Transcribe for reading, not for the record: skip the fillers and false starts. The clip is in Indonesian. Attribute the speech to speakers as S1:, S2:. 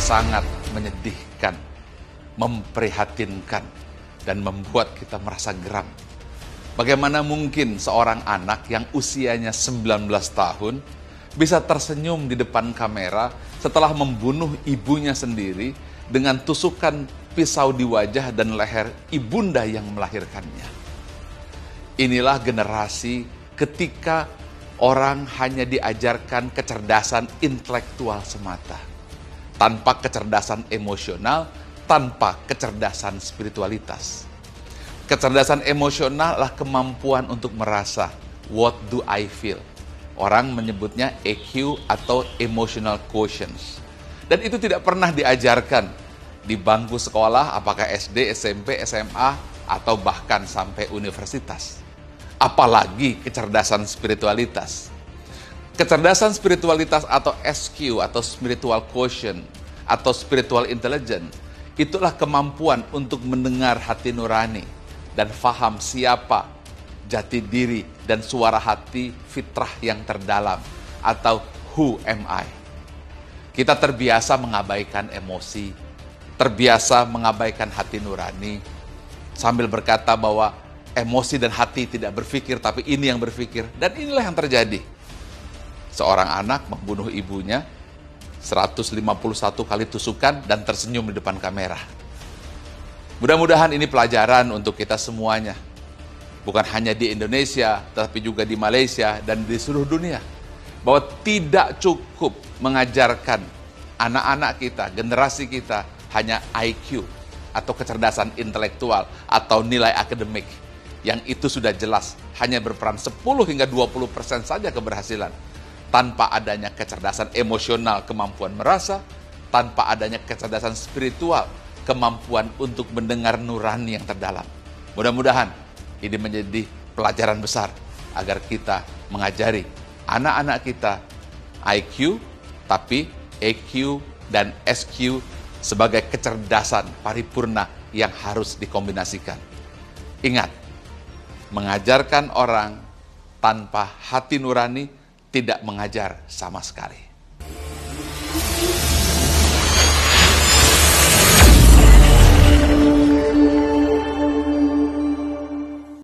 S1: sangat menyedihkan, memprihatinkan, dan membuat kita merasa geram. Bagaimana mungkin seorang anak yang usianya 19 tahun bisa tersenyum di depan kamera setelah membunuh ibunya sendiri dengan tusukan pisau di wajah dan leher ibunda yang melahirkannya. Inilah generasi ketika orang hanya diajarkan kecerdasan intelektual semata, tanpa kecerdasan emosional, tanpa kecerdasan spiritualitas. Kecerdasan emosional adalah kemampuan untuk merasa, what do I feel? Orang menyebutnya EQ atau emotional quotient. Dan itu tidak pernah diajarkan di bangku sekolah, apakah SD, SMP, SMA, atau bahkan sampai universitas. Apalagi kecerdasan spiritualitas. Kecerdasan spiritualitas atau SQ atau spiritual quotient atau spiritual intelligence, itulah kemampuan untuk mendengar hati nurani dan faham siapa jati diri dan suara hati fitrah yang terdalam atau who am I. Kita terbiasa mengabaikan emosi, terbiasa mengabaikan hati nurani, sambil berkata bahwa emosi dan hati tidak berpikir, tapi ini yang berpikir. Dan inilah yang terjadi. Seorang anak membunuh ibunya 151 kali tusukan dan tersenyum di depan kamera. Mudah-mudahan ini pelajaran untuk kita semuanya. Bukan hanya di Indonesia, tetapi juga di Malaysia dan di seluruh dunia. Bahwa tidak cukup mengajarkan anak-anak kita, generasi kita, hanya IQ atau kecerdasan intelektual atau nilai akademik. Yang itu sudah jelas hanya berperan 10 hingga 20% saja keberhasilan. Tanpa adanya kecerdasan emosional, kemampuan merasa, tanpa adanya kecerdasan spiritual, kemampuan untuk mendengar nurani yang terdalam. Mudah-mudahan ini menjadi pelajaran besar agar kita mengajari anak-anak kita IQ, tapi EQ dan SQ sebagai kecerdasan paripurna yang harus dikombinasikan. Ingat, mengajarkan orang tanpa hati nurani tidak mengajar sama sekali.